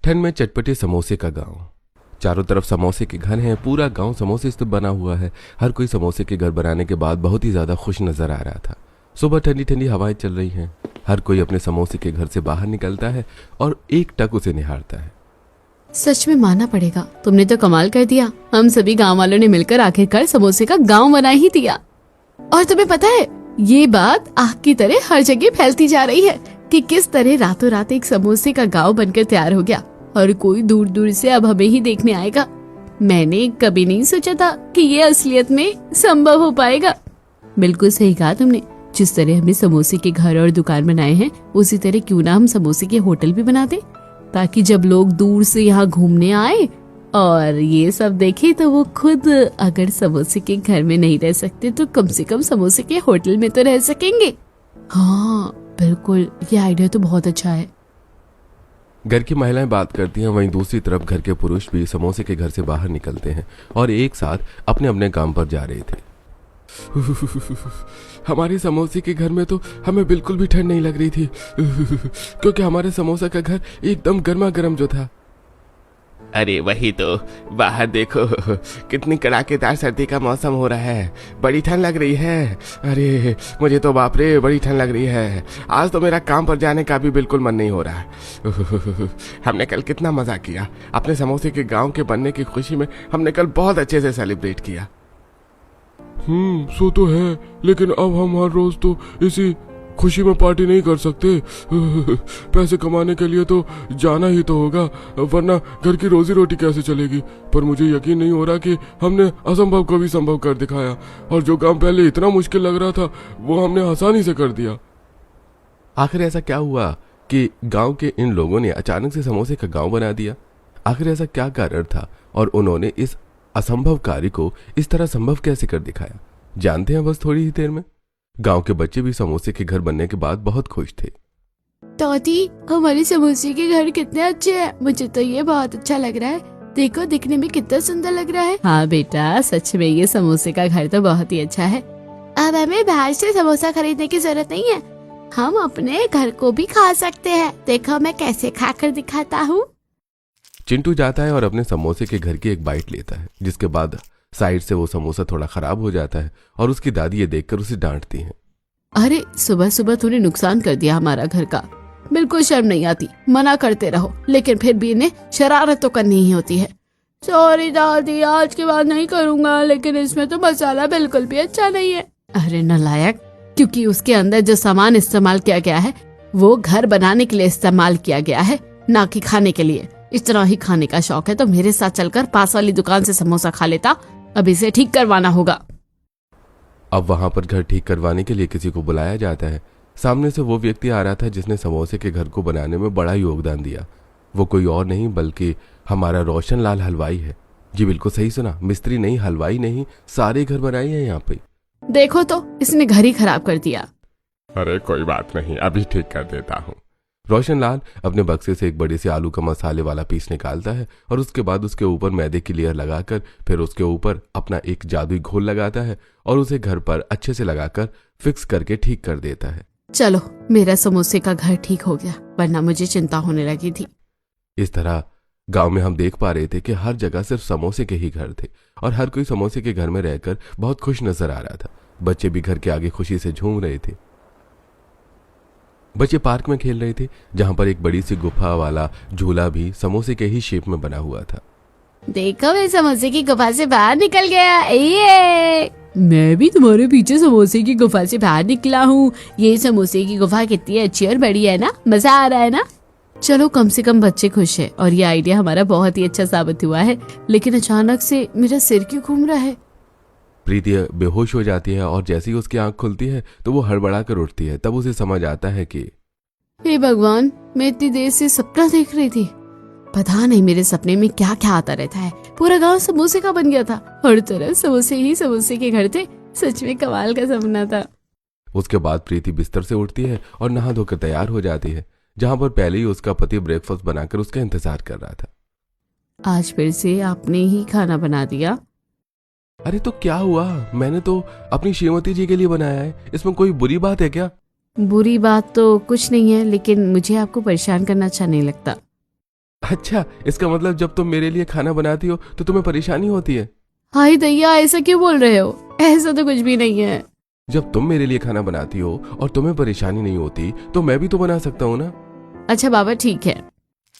ठंड में चटपटे समोसे का गांव। चारों तरफ समोसे के घर हैं, पूरा गांव समोसे से बना हुआ है। हर कोई समोसे के घर बनाने के बाद बहुत ही ज्यादा खुश नजर आ रहा था। सुबह ठंडी ठंडी हवाएं चल रही हैं। हर कोई अपने समोसे के घर से बाहर निकलता है और एक टक उसे निहारता है। सच में मानना पड़ेगा, तुमने तो कमाल कर दिया। हम सभी गांव वालों ने मिलकर आखिरकार समोसे का गांव बना ही दिया। और तुम्हें पता है, ये बात आग की तरह हर जगह फैलती जा रही है कि किस तरह रातों रात एक समोसे का गांव बनकर तैयार हो गया और कोई दूर दूर से अब हमें ही देखने आएगा। मैंने कभी नहीं सोचा था कि ये असलियत में संभव हो पाएगा। बिल्कुल सही कहा तुमने। जिस तरह हमने समोसे के घर और दुकान बनाए हैं, उसी तरह क्यों ना हम समोसे के होटल भी बना दें, ताकि जब लोग दूर से यहाँ घूमने आए और ये सब देखे तो वो खुद अगर समोसे के घर में नहीं रह सकते तो कम से कम समोसे के होटल में तो रह सकेंगे। हाँ बिल्कुल, ये आइडिया तो बहुत अच्छा है। घर की महिलाएं बात करती हैं, वहीं दूसरी तरफ घर के पुरुष भी समोसे के घर से बाहर निकलते हैं और एक साथ अपने अपने काम पर जा रहे थे। हमारे समोसे के घर में तो हमें बिल्कुल भी ठंड नहीं लग रही थी क्योंकि हमारे समोसा का घर एकदम गर्मा गर्म जो था। अरे वही तो, बाहर देखो कितनी कड़ाकेदार सर्दी का मौसम हो रहा है, बड़ी ठंड लग रही है। अरे मुझे तो बाप रे बड़ी ठंड लग रही है। आज तो मेरा काम पर जाने का भी बिल्कुल मन नहीं हो रहा है। हमने कल कितना मजा किया, अपने समोसे के गांव के बनने की खुशी में हमने कल बहुत अच्छे से सेलिब्रेट किया। सो तो है, लेकिन अब हम हर रोज तो इसी खुशी में पार्टी नहीं कर सकते। पैसे कमाने के लिए तो जाना ही तो होगा, वरना घर की रोजी रोटी कैसे चलेगी। पर मुझे यकीन नहीं हो रहा कि हमने असंभव को भी संभव कर दिखाया और जो काम पहले इतना मुश्किल लग रहा था वो हमने आसानी से कर दिया। आखिर ऐसा क्या हुआ कि गांव के इन लोगों ने अचानक से समोसे का गांव बना दिया? आखिर ऐसा क्या कारण था और उन्होंने इस असंभव कार्य को इस तरह संभव कैसे कर दिखाया? जानते हैं बस थोड़ी ही देर में। गांव के बच्चे भी समोसे के घर बनने के बाद बहुत खुश थे। दादी, हमारे समोसे के घर कितने अच्छे हैं। मुझे तो ये बहुत अच्छा लग रहा है। देखो, दिखने में कितना सुंदर लग रहा है। हाँ बेटा, सच में ये समोसे का घर तो बहुत ही अच्छा है। अब हमें बाहर से समोसा खरीदने की जरूरत नहीं है, हम अपने घर को भी खा सकते हैं। देखो मैं कैसे खाकर दिखाता हूँ। चिंटू जाता है और अपने समोसे के घर की एक बाइट लेता है, जिसके बाद साइड से वो समोसा थोड़ा खराब हो जाता है और उसकी दादी ये देखकर उसे डांटती हैं। अरे सुबह सुबह तूने नुकसान कर दिया हमारा घर का। बिल्कुल शर्म नहीं आती, मना करते रहो लेकिन फिर भी इन्हें शरारत तो करनी ही होती है। सॉरी दादी, आज के बाद नहीं करूँगा, लेकिन इसमें तो मसाला बिल्कुल भी अच्छा नहीं है। अरे नालायक, क्योंकि उसके अंदर जो सामान इस्तेमाल किया गया है वो घर बनाने के लिए इस्तेमाल किया गया है, ना कि खाने के लिए। इतना ही खाने का शौक है तो मेरे साथ चलकर पास वाली दुकान से समोसा खा लेता। अब इसे ठीक करवाना होगा। अब वहां पर घर ठीक करवाने के लिए किसी को बुलाया जाता है। सामने से वो व्यक्ति आ रहा था जिसने समोसे के घर को बनाने में बड़ा योगदान दिया। वो कोई और नहीं बल्कि हमारा रोशन लाल हलवाई है। जी बिल्कुल सही सुना, मिस्त्री नहीं, हलवाई नहीं, सारे घर बनाए हैं यहाँ पे। देखो तो, इसने घर ही खराब कर दिया। अरे कोई बात नहीं, अभी ठीक कर देता हूँ। रोशन लाल अपने बक्से से एक बड़ी सी आलू का मसाले वाला पीस निकालता है और उसके बाद उसके ऊपर मैदे की लेयर लगाकर फिर उसके ऊपर अपना एक जादुई घोल लगाता है और उसे घर पर अच्छे से लगाकर फिक्स करके ठीक कर देता है। चलो, मेरा समोसे का घर ठीक हो गया, वरना मुझे चिंता होने लगी थी। इस तरह गांव में हम देख पा रहे थे कि हर जगह सिर्फ समोसे के ही घर थे और हर कोई समोसे के घर में रहकर बहुत खुश नजर आ रहा था। बच्चे भी घर के आगे खुशी से झूम रहे थे। बच्चे पार्क में खेल रहे थे जहां पर एक बड़ी सी गुफा वाला झूला भी समोसे के ही शेप में बना हुआ था। देखो, मैं समोसे की गुफा से बाहर निकल गया। ये मैं भी तुम्हारे पीछे समोसे की गुफा से बाहर निकला हूँ। ये समोसे की गुफा कितनी अच्छी और बड़ी है ना, मजा आ रहा है ना। चलो, कम से कम बच्चे खुश है और ये आइडिया हमारा बहुत ही अच्छा साबित हुआ है। लेकिन अचानक से मेरा सिर क्यों घूम रहा है? प्रीति बेहोश हो जाती है और जैसे ही उसकी आंख खुलती है तो वो हड़बड़ा कर उठती है। तब उसे समझ आता है कि हे भगवान, मैं इतनी देर से सपना देख रही थी। पता नहीं मेरे सपने में क्या क्या आता रहता है। पूरा गांव समोसे का बन गया था, हर तरह समोसे ही समोसे के घर थे। सच में कमाल का सपना था। उसके बाद प्रीति बिस्तर से उठती है और नहा धोकर तैयार हो जाती है, जहां पर पहले ही उसका पति ब्रेकफास्ट बनाकर उसका इंतजार कर रहा था। आज फिर से आपने ही खाना बना दिया? अरे तो क्या हुआ, मैंने तो अपनी श्रीमती जी के लिए बनाया है, इसमें कोई बुरी बात है क्या? बुरी बात तो कुछ नहीं है, लेकिन मुझे आपको परेशान करना अच्छा नहीं लगता। अच्छा, इसका मतलब जब तुम मेरे लिए खाना बनाती हो तो तुम्हें परेशानी होती है? हाय दैया, ऐसा क्यों बोल रहे हो? ऐसा तो कुछ भी नहीं है। जब तुम मेरे लिए खाना बनाती हो और तुम्हें परेशानी नहीं होती तो मैं भी तो बना सकता हूँ ना। अच्छा बाबा, ठीक है।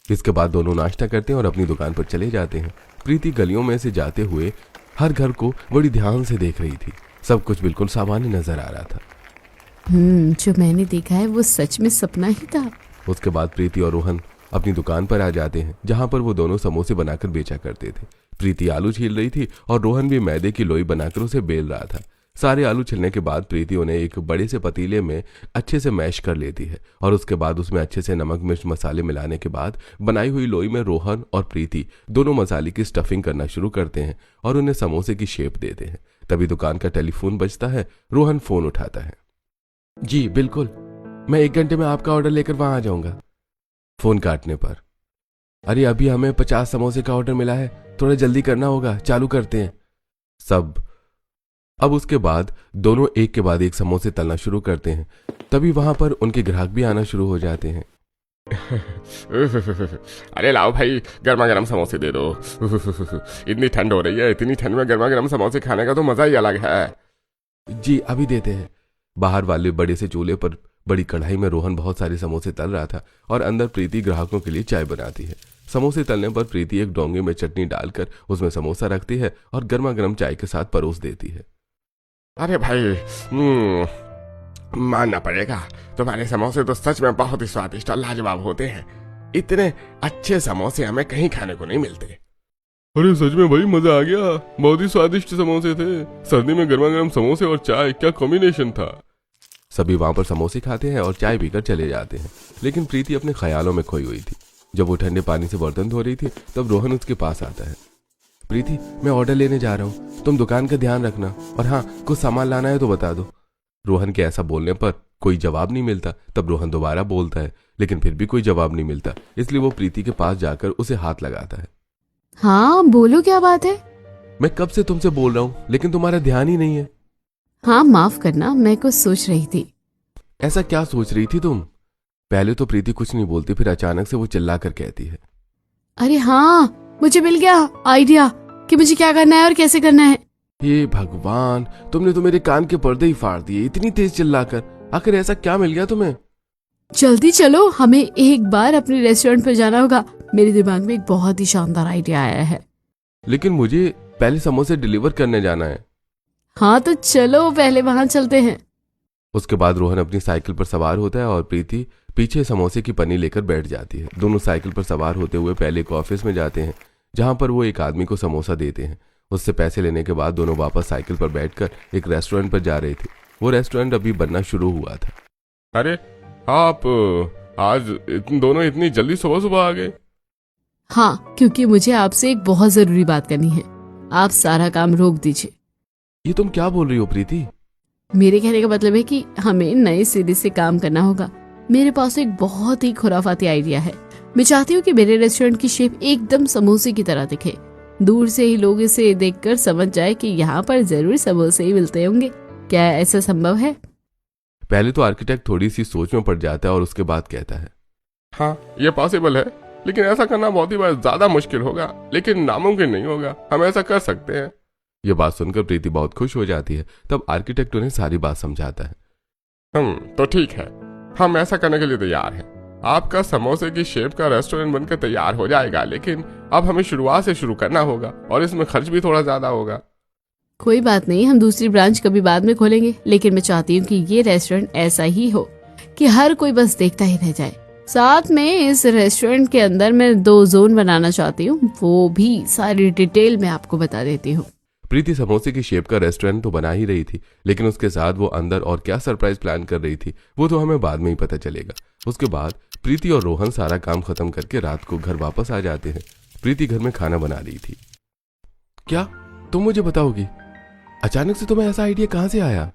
इसके बाद दोनों नाश्ता करते हैं और अपनी दुकान पर चले जाते हैं। प्रीति गलियों में से जाते हुए हर घर को बड़ी ध्यान से देख रही थी। सब कुछ बिल्कुल सामान्य नजर आ रहा था। जो मैंने देखा है वो सच में सपना ही था। उसके बाद प्रीति और रोहन अपनी दुकान पर आ जाते हैं, जहां पर वो दोनों समोसे बनाकर बेचा करते थे। प्रीति आलू छील रही थी और रोहन भी मैदे की लोई बनाकर उसे बेल रहा था। सारे आलू छिलने के बाद प्रीति उन्हें एक बड़े से पतीले में अच्छे से मैश कर लेती है और उसके बाद उसमें अच्छे से नमक मिर्च मसाले मिलाने के बाद बनाई हुई लोई में रोहन और प्रीति दोनों मसाले की स्टफिंग करना शुरू करते हैं और उन्हें समोसे की शेप देते हैं। तभी दुकान का टेलीफोन बजता है। रोहन फोन उठाता है। जी बिल्कुल, मैं 1 घंटे में आपका ऑर्डर लेकर वहां आ जाऊंगा। फोन काटने पर, अरे अभी हमें 50 समोसे का ऑर्डर मिला है, थोड़ा जल्दी करना होगा, चालू करते हैं सब। अब उसके बाद दोनों एक के बाद एक समोसे तलना शुरू करते हैं। तभी वहां पर उनके ग्राहक भी आना शुरू हो जाते हैं। अरे लाओ भाई, गर्मा गर्म समोसे दे दो। इतनी ठंड हो रही है, इतनी ठंड में गर्मा गर्म समोसे खाने का तो मजा ही अलग है। जी अभी देते हैं। बाहर वाले बड़े से चूल्हे पर बड़ी कढ़ाई में रोहन बहुत सारे समोसे तल रहा था और अंदर प्रीति ग्राहकों के लिए चाय बनाती है। समोसे तलने पर प्रीति एक डोंगे में चटनी डालकर उसमें समोसा रखती है और गर्मा गर्म चाय के साथ परोस देती है। अरे भाई, मानना पड़ेगा, तुम्हारे समोसे तो सच में बहुत ही स्वादिष्ट और लाजवाब होते हैं। इतने अच्छे समोसे हमें कहीं खाने को नहीं मिलते। अरे सच में भाई, मजा आ गया। बहुत ही स्वादिष्ट समोसे थे। सर्दी में गर्मा गर्म समोसे और चाय, क्या कॉम्बिनेशन था। सभी वहां पर समोसे खाते हैं और चाय पीकर चले जाते हैं। लेकिन प्रीति अपने ख्यालों में खोई हुई थी। जब वो ठंडे पानी से बर्तन धो रही थी तब रोहन उसके पास आता है। प्रीति, मैं ऑर्डर लेने जा रहा हूँ, तुम दुकान का ध्यान रखना और हाँ, कुछ सामान लाना है तो बता दो। रोहन के ऐसा बोलने पर कोई जवाब नहीं मिलता। तब रोहन दोबारा बोलता है, लेकिन फिर भी कोई जवाब नहीं मिलता। इसलिए वो प्रीति के पास जाकर उसे हाथ लगाता है। हाँ बोलो, क्या बात है? मैं कब से तुमसे बोल रहा हूँ लेकिन तुम्हारा ध्यान ही नहीं है। हाँ माफ करना, मैं कुछ सोच रही थी। ऐसा क्या सोच रही थी तुम? पहले तो प्रीति कुछ नहीं बोलती, फिर अचानक से वो चिल्लाकर कहती है, अरे हाँ, मुझे मिल गया आइडिया कि मुझे क्या करना है और कैसे करना है। हे भगवान, तुमने तो मेरे कान के पर्दे ही फाड़ दिए इतनी तेज चिल्लाकर। आखिर ऐसा क्या मिल गया तुम्हें? जल्दी चलो, हमें एक बार अपने रेस्टोरेंट पर जाना होगा। मेरे दिमाग में एक बहुत ही शानदार आइडिया आया है। लेकिन मुझे पहले समोसे डिलीवर करने जाना है। हाँ तो चलो, पहले वहां चलते हैं। उसके बाद रोहन अपनी साइकिल पर सवार होता है और प्रीति पीछे समोसे की पन्नी लेकर बैठ जाती है। दोनों साइकिल पर सवार होते हुए पहले एक ऑफिस में जाते हैं, जहां पर वो एक आदमी को समोसा देते हैं। उससे पैसे लेने के बाद दोनों वापस साइकिल पर बैठकर एक रेस्टोरेंट पर जा रहे थे। वो रेस्टोरेंट अभी बनना शुरू हुआ था। अरे आप आज दोनों इतनी जल्दी सुबह सुबह आ गए? हाँ, क्योंकि मुझे आपसे एक बहुत जरूरी बात करनी है। आप सारा काम रोक दीजिए। ये तुम क्या बोल रही हो प्रीति? मेरे कहने का मतलब है कि हमें नए सिरे से काम करना होगा। मेरे पास एक बहुत ही खुराफाती आइडिया है। मैं चाहती हूँ कि मेरे रेस्टोरेंट की शेप एकदम समोसे की तरह दिखे। दूर से ही लोग इसे देखकर समझ जाए कि यहाँ पर जरूर समोसे ही मिलते होंगे। क्या ऐसा संभव है? पहले तो आर्किटेक्ट थोड़ी सी सोच में पड़ जाता है और उसके बाद कहता है, हाँ ये पॉसिबल है, लेकिन ऐसा करना बहुत ही ज्यादा मुश्किल होगा, लेकिन नामुमकिन नहीं होगा। हम ऐसा कर सकते हैं। ये बात सुनकर प्रीति बहुत खुश हो जाती है। तब आर्किटेक्ट उन्हें सारी बात समझाता है। तो ठीक है, हम ऐसा करने के लिए तैयार हैं। आपका समोसे की शेप का रेस्टोरेंट बनकर तैयार हो जाएगा, लेकिन अब हमें शुरुआत से शुरू करना होगा और इसमें खर्च भी थोड़ा ज्यादा होगा। कोई बात नहीं, हम दूसरी ब्रांच कभी बाद में खोलेंगे, लेकिन मैं चाहती हूँ कि ये रेस्टोरेंट ऐसा ही हो कि हर कोई बस देखता ही रह जाए। साथ में इस रेस्टोरेंट के अंदर मैं 2 जोन बनाना चाहती हूँ, वो भी सारी डिटेल में आपको बता देती हूँ। प्रीति समोसे की शेप का रेस्टोरेंट तो बना ही रही थी, लेकिन उसके साथ वो अंदर और क्या सरप्राइज प्लान कर रही थी वो तो हमें बाद में ही पता चलेगा। उसके बाद प्रीति और रोहन सारा काम खत्म करके रात को घर वापस आ जाते हैं। प्रीति घर में खाना बना रही थी। क्या तुम मुझे बताओगी, अचानक से तुम्हें ऐसा आइडिया कहाँ से आया?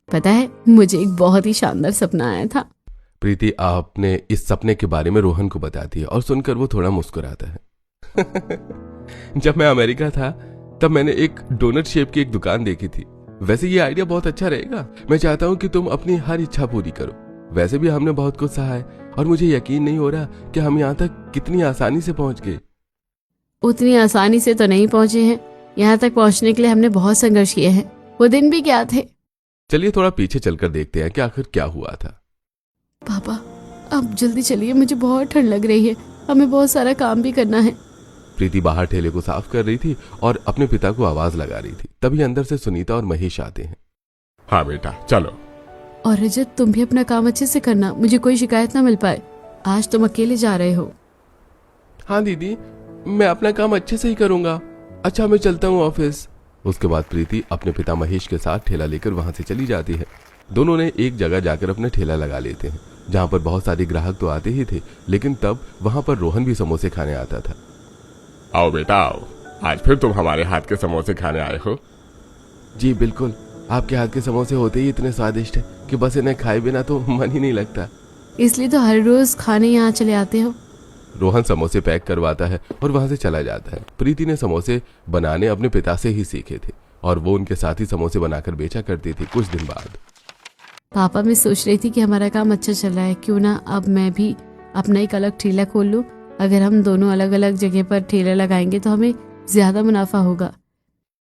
पता है, मुझे एक बहुत ही शानदार सपना आया था। प्रीति आपने इस सपने के बारे में रोहन को बताती है और सुनकर वो थोड़ा मुस्कुराता है। जब मैं अमेरिका था तब मैंने एक डोनट शेप की एक दुकान देखी थी। वैसे ये आइडिया बहुत अच्छा रहेगा। मैं चाहता हूँ कि तुम अपनी हर इच्छा पूरी करो। वैसे भी हमने बहुत कुछ सहा है और मुझे यकीन नहीं हो रहा कि हम यहाँ तक कितनी आसानी से पहुंच गए। उतनी आसानी से तो नहीं पहुंचे हैं। यहाँ तक पहुंचने के लिए हमने बहुत संघर्ष किए हैं। वो दिन भी क्या थे। चलिए थोड़ा पीछे चलकर देखते हैं कि आखिर क्या हुआ था। पापा अब जल्दी चलिए, मुझे बहुत ठंड लग रही है। हमें बहुत सारा काम भी करना है। प्रीति बाहर ठेले को साफ कर रही थी और अपने पिता को आवाज लगा रही थी। तभी अंदर से सुनीता और महेश आते हैं। हाँ बेटा चलो। और रजत, तुम भी अपना काम अच्छे से करना, मुझे कोई शिकायत ना मिल पाए। आज तुम अकेले जा रहे हो। हाँ दीदी, मैं अपना काम अच्छे से ही करूंगा। अच्छा मैं चलता हूँ ऑफिस। उसके बाद प्रीति अपने पिता महेश के साथ ठेला लेकर वहां से चली जाती है। दोनों ने एक जगह जाकर अपने ठेला लगा लेते हैं जहां पर बहुत सारे ग्राहक तो आते ही थे, लेकिन तब वहां पर रोहन भी समोसे खाने आता था। आओ बेटा आओ, आज फिर तुम हमारे हाथ के समोसे खाने आए हो। जी बिल्कुल, आपके हाथ के समोसे होते ही इतने स्वादिष्ट है कि बस इन्हें खाए बिना तो मन ही नहीं लगता। इसलिए तो हर रोज खाने यहाँ चले आते हो। रोहन समोसे पैक करवाता है और वहां से चला जाता है। प्रीति ने समोसे बनाने अपने पिता से ही सीखे थे और वो उनके साथ ही समोसे बनाकर बेचा करती थी। कुछ दिन बाद पापा, मैं सोच रही थी कि हमारा काम अच्छा चल रहा है, क्यों ना अब मैं भी अपना एक अलग ठेला खोल लूं। अगर हम दोनों अलग अलग जगह पर ठेला लगाएंगे तो हमें ज्यादा मुनाफा होगा।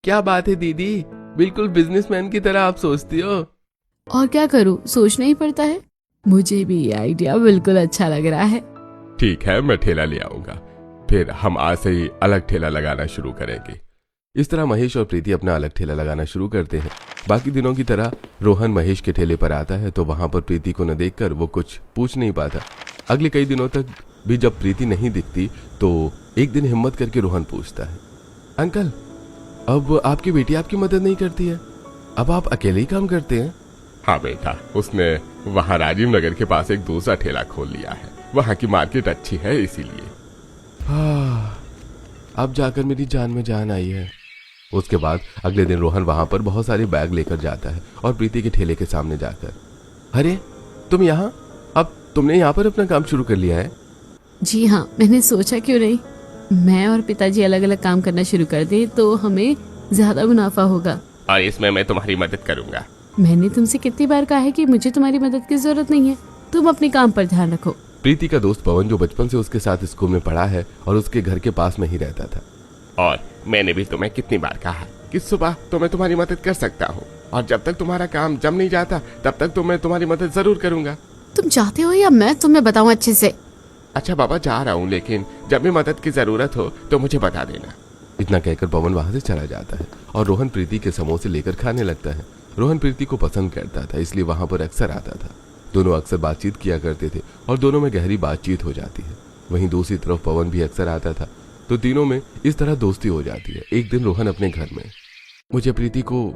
क्या बात है दीदी, बिल्कुल बिजनेसमैन की तरह आप सोचती हो। और क्या करूं, सोचना ही पड़ता है। मुझे भी ये आइडिया बिल्कुल अच्छा लग रहा है। ठीक है, मैं ठेला ले आऊंगा, फिर हम आज से ही अलग ठेला लगाना शुरू करेंगे। इस तरह महेश और प्रीति अपना अलग ठेला लगाना शुरू करते हैं। बाकी दिनों की तरह रोहन महेश के ठेले पर आता है तो वहां पर प्रीति को न देखकर वो कुछ पूछ नहीं पाता। अगले कई दिनों तक भी जब प्रीति नहीं दिखती तो एक दिन हिम्मत करके रोहन पूछता है, अंकल अब आपकी बेटी आपकी मदद नहीं करती है, अब आप अकेले ही काम करते हैं? हाँ बेटा, उसने वहाँ राजीव नगर के पास एक दूसरा ठेला खोल लिया है। वहाँ की मार्केट अच्छी है इसीलिए। अब जाकर मेरी जान में जान आई है। उसके बाद अगले दिन रोहन वहां पर बहुत सारे बैग लेकर जाता है और प्रीति के ठेले के सामने जाकर, अरे तुम यहाँ, अब तुमने यहाँ पर अपना काम शुरू कर लिया है? जी हाँ, मैंने सोचा क्यों नहीं, मैं और पिताजी अलग अलग काम करना शुरू कर दें तो हमें ज्यादा मुनाफा होगा। और इसमें मैं तुम्हारी मदद करूंगा। मैंने तुमसे कितनी बार कहा है कि मुझे तुम्हारी मदद की जरूरत नहीं है, तुम अपने काम पर ध्यान रखो। प्रीति का दोस्त पवन जो बचपन से उसके साथ स्कूल में पढ़ा है और उसके घर के पास में ही रहता था। और मैंने भी तुम्हें कितनी बार कहा कि सुबह तो मैं तुम्हारी मदद कर सकता हूँ, और जब तक तुम्हारा काम जम नहीं जाता तब तक तो मैं तुम्हारी मदद जरूर करूंगा। तुम चाहते हो या मैं तुम्हें बताऊं अच्छे से? अच्छा बाबा, जा रहा हूँ, लेकिन जब भी मदद की जरूरत हो तो मुझे बता देना। इतना कहकर पवन वहां से चला जाता है और रोहन प्रीति के समोसे लेकर खाने लगता है। रोहन प्रीति को पसंद करता था, इसलिए वहां पर अक्सर आता था। दोनों अक्सर बातचीत किया करते थे और दोनों में गहरी बातचीत हो जाती है। वहीं दूसरी तरफ पवन भी अक्सर आता था, तो तीनों में इस तरह दोस्ती हो जाती है। एक दिन रोहन अपने घर में, मुझे प्रीति को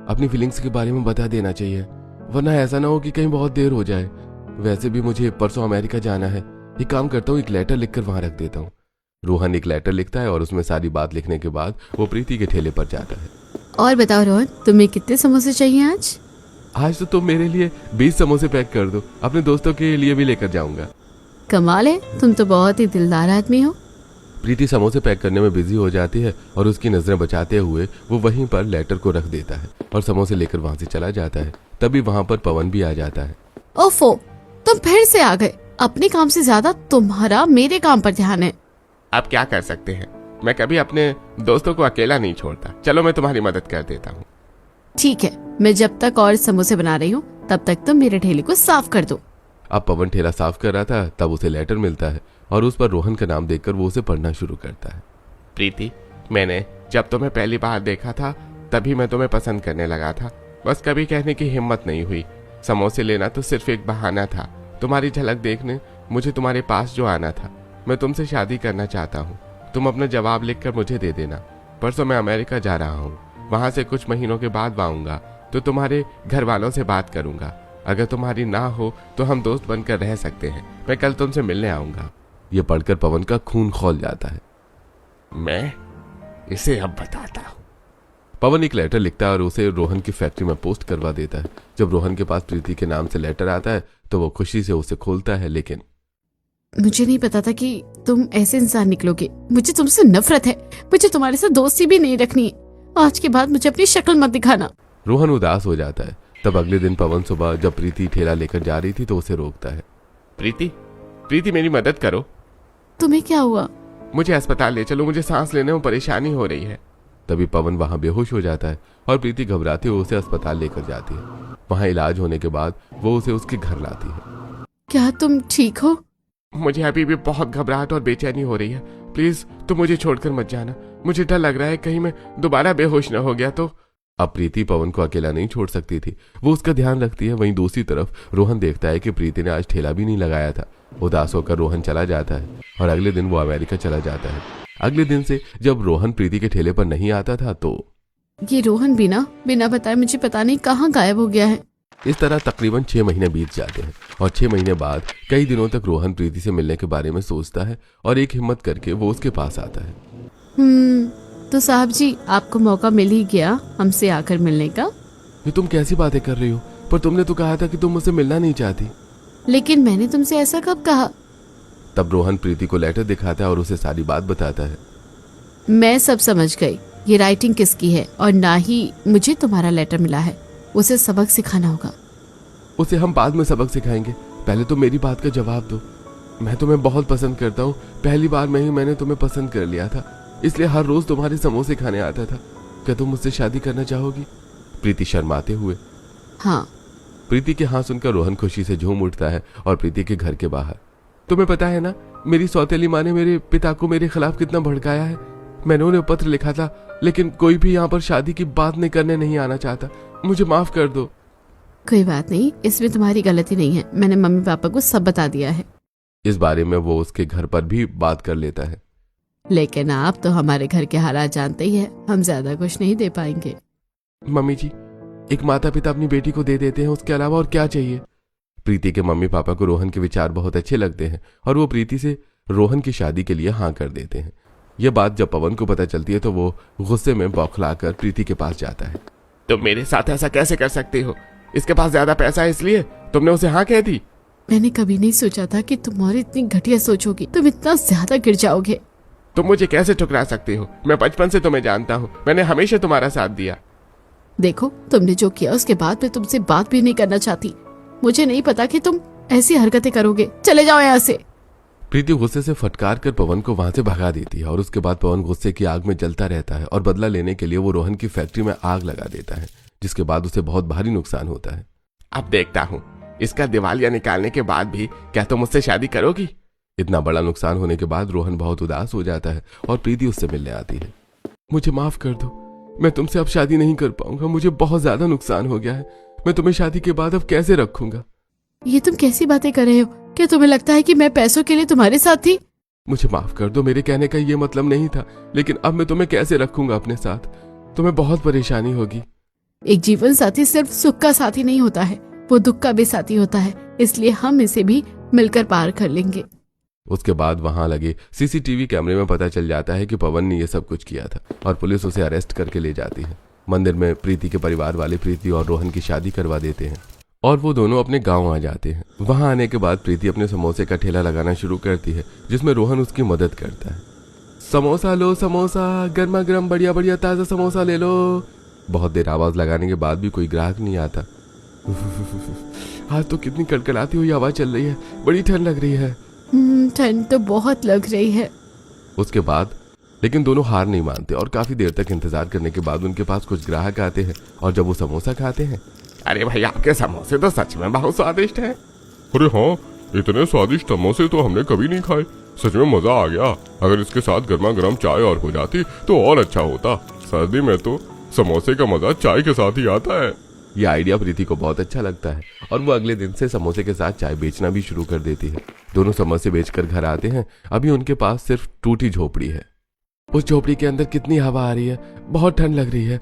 अपनी फीलिंग्स के बारे में बता देना चाहिए, वरना ऐसा ना हो कि कहीं बहुत देर हो जाए। वैसे भी मुझे परसों अमेरिका जाना है। एक काम करता हूँ, एक लेटर लिखकर वहां रख देता हूँ। रोहन एक लेटर लिखता है और उसमें सारी बात लिखने के बाद वो प्रीति के ठेले पर जाता है। और बताओ रोहन, तुम्हें कितने समोसे चाहिए आज? आज तो तुम मेरे लिए 20 समोसे पैक कर दो, अपने दोस्तों के लिए भी लेकर जाऊंगा। कमाल है, तुम तो बहुत ही दिलदार आदमी हो। प्रीति समोसे पैक करने में बिजी हो जाती है और उसकी नजरें बचाते हुए वो वहीं पर लेटर को रख देता है और समोसे लेकर वहां से चला जाता है। तभी वहां पर पवन भी आ जाता है। ओफो, तुम फिर से आ गए। अपने काम से ज्यादा तुम्हारा मेरे काम पर ध्यान है। आप क्या कर सकते हैं, मैं कभी अपने दोस्तों को अकेला नहीं छोड़ता। चलो मैं तुम्हारी मदद कर देता हूँ। ठीक है, मैं जब तक और समोसे बना रही हूँ तब तक तुम मेरे ठेले को साफ कर दो। अब पवन ठेला साफ कर रहा था, तब उसे लेटर मिलता है और उस पर रोहन का नाम देखकर वो उसे पढ़ना शुरू करता है। प्रीति, मैंने जब तुम्हें पहली बार देखा था तभी मैं तुम्हें पसंद करने लगा था, बस कभी कहने की हिम्मत नहीं हुई। समोसे लेना तो सिर्फ एक बहाना था। तुम्हारी झलक देखने मुझे तुम्हारे पास जो आना था। मैं तुमसे शादी करना चाहता हूँ। तुम अपना जवाब लिखकर मुझे दे देना। परसों मैं अमेरिका जा रहा हूँ, वहां से कुछ महीनों के बाद आऊंगा तो तुम्हारे घर वालों से बात करूंगा। अगर तुम्हारी ना हो तो हम दोस्त बनकर रह सकते हैं। मैं कल तुमसे मिलने आऊंगा। ये पढ़कर पवन का खून खौल जाता है। मैं इसे अब बताता हूँ। पवन एक लेटर लिखता है और उसे रोहन की फैक्ट्री में पोस्ट करवा देता है। जब रोहन के पास प्रीति के नाम से लेटर आता है तो वो खुशी से उसे खोलता है, लेकिन मुझे नहीं पता था कि तुम ऐसे इंसान निकलोगे। मुझे तुमसे नफरत है। मुझे तुम्हारे साथ दोस्ती भी नहीं रखनी है। आज के बाद मुझे अपनी शक्ल मत दिखाना। रोहन उदास हो जाता है तब अगले दिन पवन सुबह जब प्रीति ठेला लेकर जा रही थी तो उसे रोकता है। प्रीति, प्रीति मेरी मदद करो, तुम्हें क्या हुआ? मुझे अस्पताल ले चलो, मुझे सांस लेने में परेशानी हो रही है। तभी पवन वहां बेहोश हो जाता है और प्रीति घबराती हुई उसे अस्पताल लेकर जाती है। वहां इलाज होने के बाद वो उसे उसके घर लाती है। क्या तुम ठीक हो? मुझे अभी भी बहुत घबराहट और बेचैनी हो रही है। प्लीज तुम मुझे छोड़कर मत जाना, मुझे डर लग रहा है कहीं मैं दोबारा बेहोश न हो गया तो। अब प्रीति पवन को अकेला नहीं छोड़ सकती थी, वो उसका ध्यान रखती है। वहीं दूसरी तरफ रोहन देखता है कि प्रीति ने आज ठेला भी नहीं लगाया था। उदास होकर रोहन चला जाता है और अगले दिन वो अमेरिका चला जाता है। अगले दिन से जब रोहन प्रीति के ठेले पर नहीं आता था तो ये रोहन बिना बताए मुझे पता नहीं कहाँ गायब हो गया है। इस तरह तकरीबन 6 महीने बीत जाते हैं और 6 महीने बाद कई दिनों तक रोहन प्रीति से मिलने के बारे में सोचता है और एक हिम्मत करके वो उसके पास आता है। तो साहब जी, आपको मौका मिल ही गया हमसे आकर मिलने का। ये तुम कैसी बातें कर रही हो? पर तुमने तो कहा था कि तुम मुझसे मिलना नहीं चाहती। लेकिन मैंने तुमसे ऐसा कब कहा? तब रोहन प्रीति को लेटर दिखाता है और उसे सारी बात बताता है। मैं सब समझ गई, ये राइटिंग किसकी है और ना ही मुझे तुम्हारा लेटर मिला है। उसे सबक सिखाना होगा। उसे हम बाद में सबक सिखाएंगे, पहले तो मेरी बात का जवाब दो। मैं तुम्हें बहुत पसंद करता हूँ, पहली बार में ही मैंने तुम्हें पसंद कर लिया था, इसलिए हर रोज तुम्हारे समोसे खाने आता था। क्या तुम मुझसे शादी करना चाहोगी? प्रीति शर्माते हुए। हाँ। प्रीति के हाँ सुनकर रोहन खुशी से झूम उठता है और प्रीति के घर के बाहर, तुम्हें पता है ना मेरी सौतेली माँ ने मेरे पिता को मेरे खिलाफ कितना भड़काया है। मैंने उन्हें पत्र लिखा था, लेकिन कोई भी यहाँ पर शादी की बात नहीं करने नहीं आना चाहता। मुझे माफ कर दो। कोई बात नहीं, इसमें तुम्हारी गलती नहीं है। मैंने मम्मी पापा को सब बता दिया है। इस बारे में वो उसके घर पर भी बात कर लेता है। लेकिन आप तो हमारे घर के हालात जानते ही है, हम ज्यादा कुछ नहीं दे पाएंगे। मम्मी जी, एक माता पिता अपनी बेटी को दे देते हैं, उसके अलावा और क्या चाहिए? प्रीति के मम्मी पापा को रोहन के विचार बहुत अच्छे लगते हैं और वो प्रीति से रोहन की शादी के लिए हाँ कर देते हैं। यह बात जब पवन को पता चलती है तो वो गुस्से में बौखलाकर प्रीति के पास जाता है। तुम मेरे साथ ऐसा कैसे कर सकती हो? इसके पास ज्यादा पैसा है इसलिए तुमने उसे हाँ कह दी? मैंने कभी नहीं सोचा था कि तुम्हारी इतनी घटिया सोच होगी, तुम इतना ज्यादा गिर जाओगे। तुम मुझे कैसे ठुकरा सकती हो? मैं बचपन से तुम्हें जानता हूँ, मैंने हमेशा तुम्हारा साथ दिया। देखो, तुमने जो किया उसके बाद मैं तुमसे बात भी नहीं करना चाहती। मुझे नहीं पता कि तुम ऐसी हरकतें करोगे। चले जाओ यहाँ से। प्रीति गुस्से से फटकार कर पवन को वहां से भगा देती है और उसके बाद पवन गुस्से की आग में जलता रहता है और बदला लेने के लिए वो रोहन की फैक्ट्री में आग लगा देता है, जिसके बाद उसे बहुत भारी नुकसान होता है। अब देखता हूँ इसका दिवालिया निकालने के बाद भी क्या तुम मुझसे शादी करोगी? इतना बड़ा नुकसान होने के बाद रोहन बहुत उदास हो जाता है और प्रीति उससे मिलने आती है। मुझे माफ कर दो, मैं तुमसे अब शादी नहीं कर पाऊंगा। मुझे बहुत ज्यादा नुकसान हो गया है। मैं तुम्हें शादी के बाद अब कैसे रखूंगा? ये तुम कैसी बातें कर रहे हो? क्या तुम्हें लगता है कि मैं पैसों के लिए तुम्हारे साथ थी? मुझे माफ कर दो, मेरे कहने का ये मतलब नहीं था, लेकिन अब मैं तुम्हें कैसे रखूंगा अपने साथ? तुम्हें बहुत परेशानी होगी। एक जीवन साथी सिर्फ सुख का साथी नहीं होता है, वो दुख का भी साथी होता है, इसलिए हम इसे भी मिलकर पार कर लेंगे। उसके बाद वहां लगे सीसीटीवी कैमरे में पता चल जाता है कि पवन ने यह सब कुछ किया था और पुलिस उसे अरेस्ट करके ले जाती है। मंदिर में प्रीति के परिवार वाले प्रीति और रोहन की शादी करवा देते हैं और वो दोनों अपने गांव आ जाते हैं। वहां आने के बाद प्रीति अपने समोसे का ठेला लगाना शुरू करती है, जिसमें रोहन उसकी मदद करता है। समोसा लो समोसा, गर्मा गर्म बढ़िया बढ़िया ताजा समोसा ले लो। बहुत देर आवाज लगाने के बाद भी कोई ग्राहक नहीं आता। आज तो कितनी कड़कड़ाती हुई हवा चल रही है, बड़ी ठंड लग रही है। ठंड तो बहुत लग रही है। उसके बाद लेकिन दोनों हार नहीं मानते और काफी देर तक इंतजार करने के बाद उनके पास कुछ ग्राहक आते हैं और जब वो समोसा खाते हैं, अरे भाई आपके समोसे तो सच में बहुत स्वादिष्ट है। अरे हाँ, इतने स्वादिष्ट समोसे तो हमने कभी नहीं खाए। सच में मजा आ गया। अगर इसके साथ गर्मा गर्म चाय और हो जाती तो और अच्छा होता। सर्दी में तो समोसे का मजा चाय के साथ ही आता है। ये आइडिया प्रीति को बहुत अच्छा लगता है और वो अगले दिन से समोसे के साथ चाय बेचना भी शुरू कर देती है। दोनों समोसे बेचकर घर आते हैं। अभी उनके पास सिर्फ टूटी झोपड़ी है। उस झोपड़ी के अंदर कितनी हवा आ रही है, बहुत ठंड लग रही है।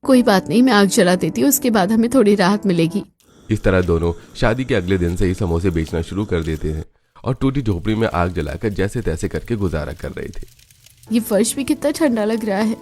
कोई बात नहीं, मैं आग जला देती हूँ, उसके बाद हमें थोड़ी राहत मिलेगी। इस तरह दोनों शादी के अगले दिन से ही समोसे बेचना शुरू कर देते हैं और टूटी झोपड़ी में आग जलाकर जैसे तैसे करके गुजारा कर रहे थे। ये फर्श भी कितना ठंडा लग रहा है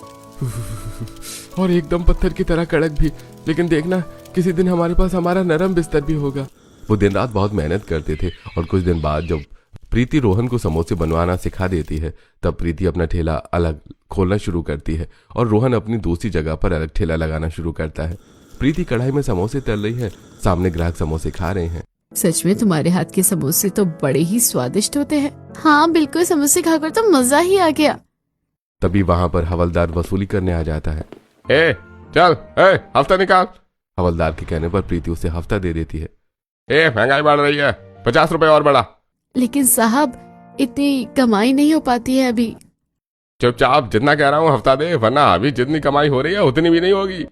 और एकदम पत्थर की तरह कड़क भी। लेकिन देखना, किसी दिन हमारे पास हमारा नरम बिस्तर भी होगा। वो दिन रात बहुत मेहनत करते थे और कुछ दिन बाद जब प्रीति रोहन को समोसे बनवाना सिखा देती है, तब प्रीति अपना ठेला अलग खोलना शुरू करती है और रोहन अपनी दूसरी जगह पर अलग ठेला लगाना शुरू करता है। प्रीति कढ़ाई में समोसे तल रही है, सामने ग्राहक समोसे खा रहे हैं। सच में तुम्हारे हाथ के समोसे तो बड़े ही स्वादिष्ट होते हैं। हाँ बिल्कुल, समोसे खाकर तो मजा ही आ गया। तभी वहां पर हवलदार वसूली करने आ जाता है। ए चल, ए हफ्ता निकाल। हवलदार के कहने पर प्रीति उसे हफ्ता दे देती है। ए महंगाई बढ़ रही है, 50 रुपए और बढ़ा। लेकिन साहब इतनी कमाई नहीं हो पाती है अभी। चुपचाप, जितना कह रहा हूँ हफ्ता दे, वरना अभी जितनी कमाई हो रही है उतनी भी नहीं होगी।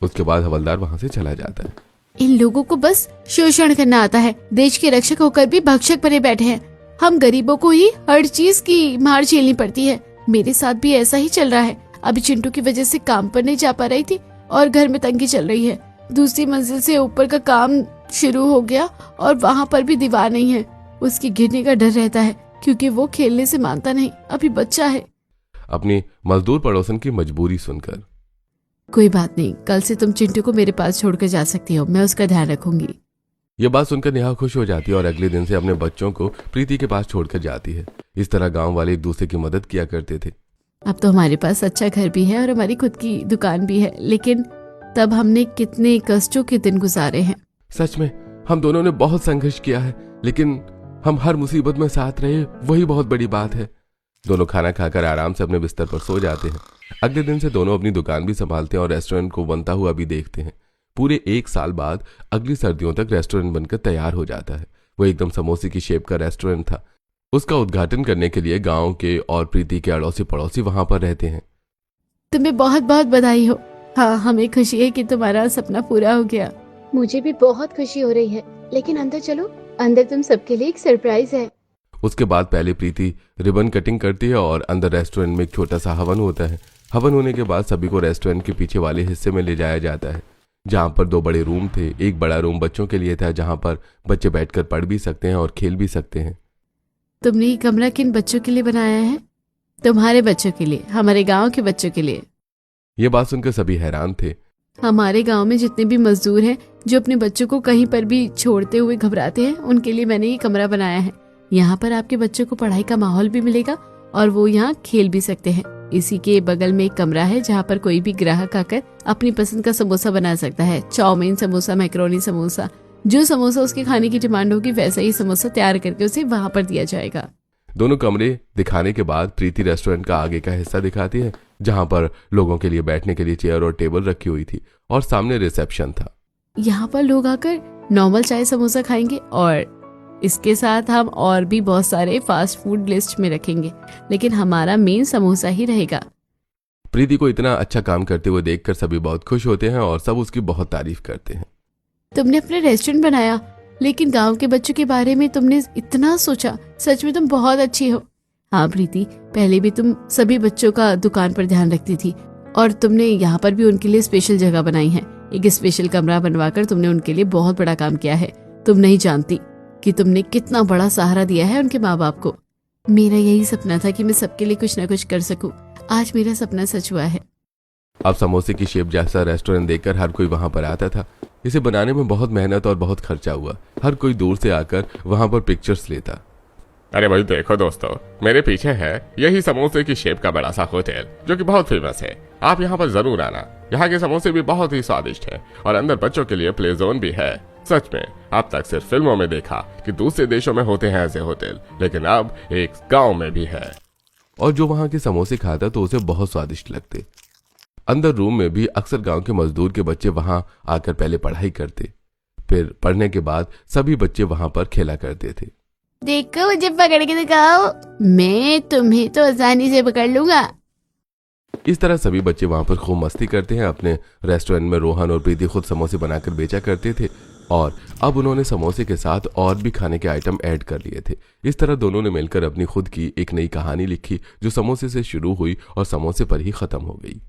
उसके बाद हवलदार वहां से चला जाता है। इन लोगों को बस शोषण करना आता है। देश के रक्षक होकर भी भक्षक बने बैठे हैं। हम गरीबों को ही हर चीज की मार झेलनी पड़ती है। मेरे साथ भी ऐसा ही चल रहा है। अभी चिंटू की वजह से काम पर नहीं जा पा रही थी और घर में तंगी चल रही है। दूसरी मंजिल से ऊपर का काम शुरू हो गया और वहाँ पर भी दीवार नहीं है। उसकी गिरने का डर रहता है क्योंकि वो खेलने से मानता नहीं, अभी बच्चा है। अपनी मजदूर पड़ोसन की मजबूरी सुनकर। कोई बात नहीं, कल से तुम चिंटू को मेरे पास छोड़कर जा सकती हो, मैं उसका ध्यान रखूंगी। ये बात सुनकर नेहा खुश हो जाती है और अगले दिन से अपने बच्चों को प्रीति के पास छोड़कर जाती है। इस तरह गांव वाले एक दूसरे की मदद किया करते थे। अब तो हमारे पास अच्छा घर भी है और हमारी खुद की दुकान भी है, लेकिन तब हमने कितने कष्टों के दिन गुजारे हैं। सच में हम दोनों ने बहुत संघर्ष किया है, लेकिन हम हर मुसीबत में साथ रहे, वही बहुत बड़ी बात है। दोनों खाना खाकर आराम से अपने बिस्तर पर सो जाते हैं। अगले दिन से दोनों अपनी दुकान भी संभालते हैं और रेस्टोरेंट को बनता हुआ भी देखते हैं। पूरे 1 साल बाद अगली सर्दियों तक रेस्टोरेंट बनकर तैयार हो जाता है। वो एकदम समोसे की शेप का रेस्टोरेंट था। उसका उद्घाटन करने के लिए गांव के और प्रीति के अड़ोसी पड़ोसी वहां पर रहते हैं। तुम्हें बहुत बहुत बधाई हो। हाँ, हमें खुशी है कि तुम्हारा सपना पूरा हो गया। मुझे भी बहुत खुशी हो रही है, लेकिन अंदर चलो, अंदर तुम सबके लिए एक सरप्राइज है। उसके बाद पहले प्रीति रिबन कटिंग करती है और अंदर रेस्टोरेंट में एक छोटा सा हवन होता है। हवन होने के बाद सभी को रेस्टोरेंट के पीछे वाले हिस्से में ले जाया जाता है, जहां पर 2 बड़े रूम थे। एक बड़ा रूम बच्चों के लिए था, जहां पर बच्चे बैठकर पढ़ भी सकते हैं और खेल भी सकते हैं। तुमने ये कमरा किन बच्चों के लिए बनाया है? तुम्हारे बच्चों के लिए, हमारे गांव के बच्चों के लिए। ये बात सुनकर सभी हैरान थे। हमारे गांव में जितने भी मजदूर हैं जो अपने बच्चों को कहीं पर भी छोड़ते हुए घबराते हैं, उनके लिए मैंने ये कमरा बनाया है। यहाँ पर आपके बच्चों को पढ़ाई का माहौल भी मिलेगा और वो यहाँ खेल भी सकते हैं। इसी के बगल में एक कमरा है जहाँ पर कोई भी ग्राहक आकर अपनी पसंद का समोसा बना सकता है। चाउमीन समोसा, मैक्रोनी समोसा, जो समोसा उसके खाने की डिमांड होगी वैसा ही समोसा तैयार करके उसे वहाँ पर दिया जाएगा। दोनों कमरे दिखाने के बाद प्रीति रेस्टोरेंट का आगे का हिस्सा दिखाती है, जहां पर लोगों के लिए बैठने के लिए चेयर और टेबल रखी हुई थी और सामने रिसेप्शन था। यहाँ पर लोग आकर नॉर्मल चाय समोसा खाएंगे और इसके साथ हम और भी बहुत सारे फास्ट फूड लिस्ट में रखेंगे, लेकिन हमारा मेन समोसा ही रहेगा। प्रीति को इतना अच्छा काम करते हुए देखकर सभी बहुत खुश होते हैं और सब उसकी बहुत तारीफ करते हैं। तुमने अपना रेस्टोरेंट बनाया, लेकिन गांव के बच्चों के बारे में तुमने इतना सोचा। सच में तुम बहुत अच्छी हो। हाँ प्रीति, पहले भी तुम सभी बच्चों का दुकान पर ध्यान रखती थी और तुमने यहाँ पर भी उनके लिए स्पेशल जगह बनाई है। एक स्पेशल कमरा बनवाकर तुमने उनके लिए बहुत बड़ा काम किया है। तुम नहीं जानती कि तुमने कितना बड़ा सहारा दिया है उनके माँ बाप को। मेरा यही सपना था कि मैं सबके लिए कुछ ना कुछ कर सकूं। आज मेरा सपना सच हुआ है। अब समोसे की शेप जैसा रेस्टोरेंट देखकर हर कोई वहां पर आता था। इसे बनाने में बहुत मेहनत और बहुत खर्चा हुआ। हर कोई दूर से आकर वहां पर पिक्चर्स लेता। अरे भाई देखो दोस्तों, मेरे पीछे है यही समोसे की शेप का बड़ा सा होटल, जो कि बहुत फेमस है। आप यहाँ पर जरूर आना। यहाँ के समोसे भी बहुत ही स्वादिष्ट है और अंदर बच्चों के लिए प्ले जोन भी है। सच में अब तक सिर्फ फिल्मों में देखा कि दूसरे देशों में होते हैं ऐसे होटल, लेकिन अब एक गांव में भी है। और जो वहां के समोसे खाता तो उसे बहुत स्वादिष्ट लगते। अंदर रूम में भी अक्सर गांव के मजदूर के बच्चे वहां आकर पहले पढ़ाई करते, फिर पढ़ने के बाद सभी बच्चे वहां पर खेला करते थे। देखो मुझे पकड़ के दिखाओ, मैं तुम्हें तो आसानी से पकड़ लूंगा। इस तरह सभी बच्चे वहां पर खूब मस्ती करते हैं। अपने रेस्टोरेंट में रोहन और प्रीति खुद समोसे बनाकर बेचा करते थे और अब उन्होंने समोसे के साथ और भी खाने के आइटम ऐड कर लिए थे। इस तरह दोनों ने मिलकर अपनी खुद की एक नई कहानी लिखी, जो समोसे से शुरू हुई और समोसे पर ही खत्म हो गई।